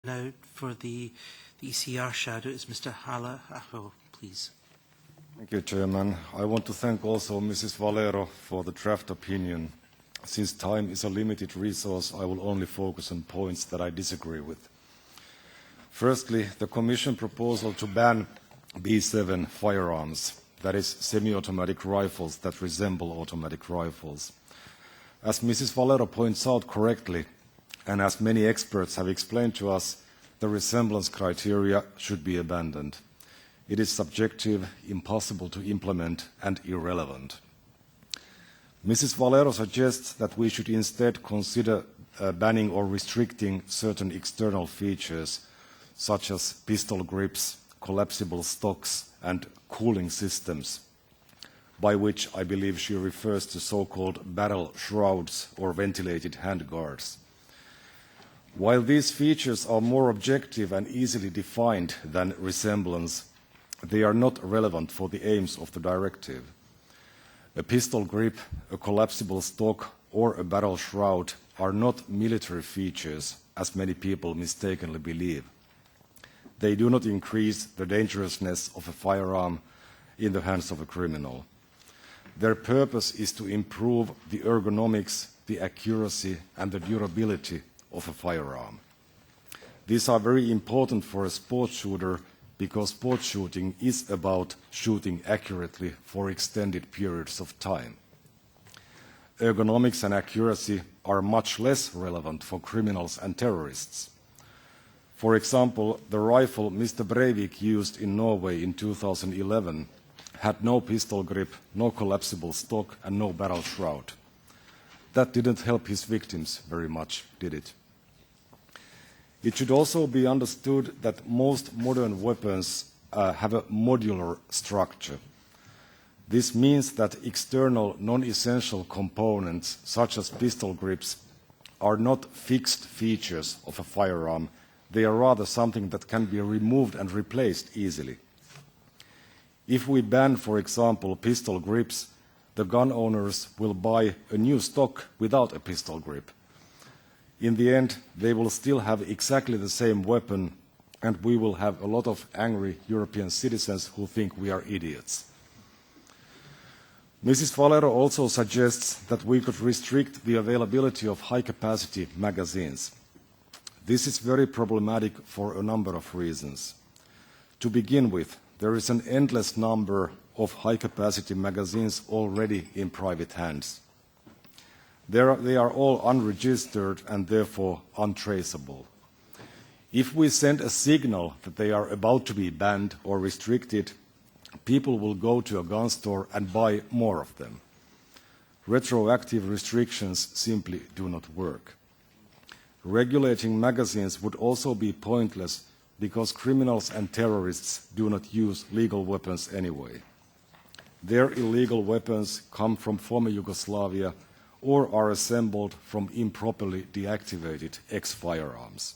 Now, for the ECR shadow, it's Mr. Halla-aho, please. Thank you, Chairman. I want to thank also Mrs. Valero for the draft opinion. Since time is a limited resource, I will only focus on points that I disagree with. Firstly, the Commission proposal to ban B7 firearms, that is, semi-automatic rifles that resemble automatic rifles. As Mrs. Valero points out correctly, and as many experts have explained to us, the resemblance criteria should be abandoned. It is subjective, impossible to implement, and irrelevant. Mrs. Valero suggests that we should instead consider banning or restricting certain external features, such as pistol grips, collapsible stocks, and cooling systems, by which I believe she refers to so-called barrel shrouds or ventilated handguards. While these features are more objective and easily defined than resemblance, they are not relevant for the aims of the directive. A pistol grip, a collapsible stock, or a barrel shroud are not military features, as many people mistakenly believe. They do not increase the dangerousness of a firearm in the hands of a criminal. Their purpose is to improve the ergonomics, the accuracy, and the durability of a firearm. These are very important for a sports shooter because sports shooting is about shooting accurately for extended periods of time. Ergonomics and accuracy are much less relevant for criminals and terrorists. For example, the rifle Mr. Breivik used in Norway in 2011 had no pistol grip, no collapsible stock, and no barrel shroud. That didn't help his victims very much, did it? It should also be understood that most modern weapons have a modular structure. This means that external non-essential components, such as pistol grips, are not fixed features of a firearm. They are rather something that can be removed and replaced easily. If we ban, for example, pistol grips, the gun owners will buy a new stock without a pistol grip. In the end, they will still have exactly the same weapon, and we will have a lot of angry European citizens who think we are idiots. Mrs. Valero also suggests that we could restrict the availability of high-capacity magazines. This is very problematic for a number of reasons. To begin with, there is an endless number of high-capacity magazines already in private hands. They are all unregistered and therefore untraceable. If we send a signal that they are about to be banned or restricted, people will go to a gun store and buy more of them. Retroactive restrictions simply do not work. Regulating magazines would also be pointless because criminals and terrorists do not use legal weapons anyway. Their illegal weapons come from former Yugoslavia or are assembled from improperly deactivated ex-firearms.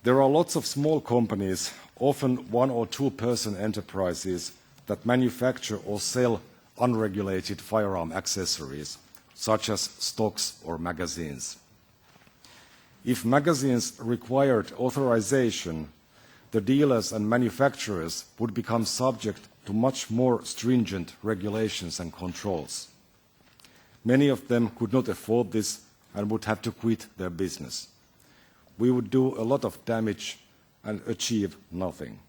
There are lots of small companies, often one- or two-person enterprises, that manufacture or sell unregulated firearm accessories, such as stocks or magazines. If magazines required authorization, the dealers and manufacturers would become subject to much more stringent regulations and controls. Many of them could not afford this and would have to quit their business. We would do a lot of damage and achieve nothing.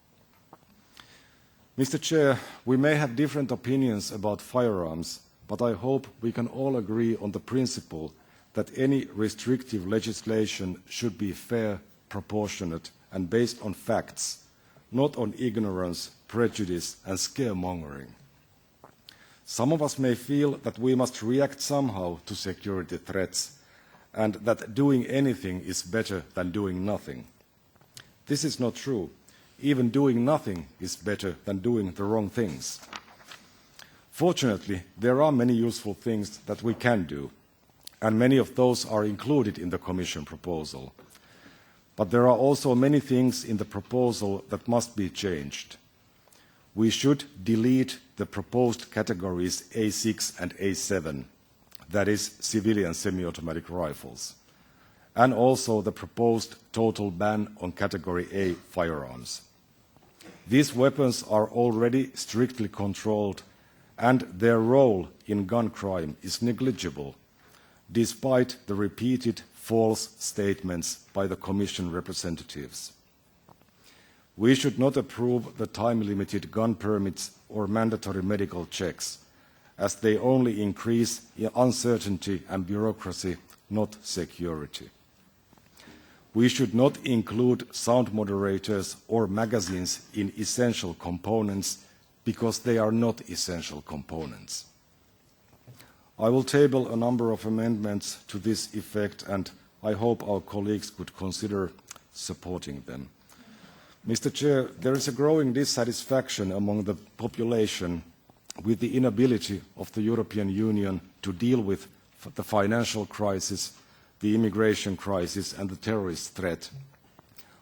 Mr. Chair, we may have different opinions about firearms, but I hope we can all agree on the principle that any restrictive legislation should be fair, proportionate, and based on facts, not on ignorance, prejudice, and scaremongering. Some of us may feel that we must react somehow to security threats and that doing anything is better than doing nothing. This is not true. Even doing nothing is better than doing the wrong things. Fortunately, there are many useful things that we can do, and many of those are included in the Commission proposal. But there are also many things in the proposal that must be changed. We should delete the proposed categories A6 and A7, that is, civilian semi-automatic rifles. and also the proposed total ban on Category A firearms. These weapons are already strictly controlled, and their role in gun crime is negligible, despite the repeated false statements by the Commission representatives. We should not approve the time-limited gun permits or mandatory medical checks, as they only increase uncertainty and bureaucracy, not security. We should not include sound moderators or magazines in essential components because they are not essential components. I will table a number of amendments to this effect, and I hope our colleagues could consider supporting them. Mr. Chair, there is a growing dissatisfaction among the population with the inability of the European Union to deal with the financial crisis, the immigration crisis, and the terrorist threat.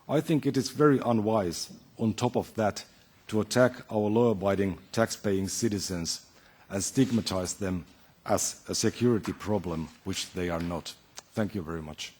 I think it is very unwise, on top of that, to attack our law-abiding, tax-paying citizens and stigmatize them as a security problem, which they are not. Thank you very much.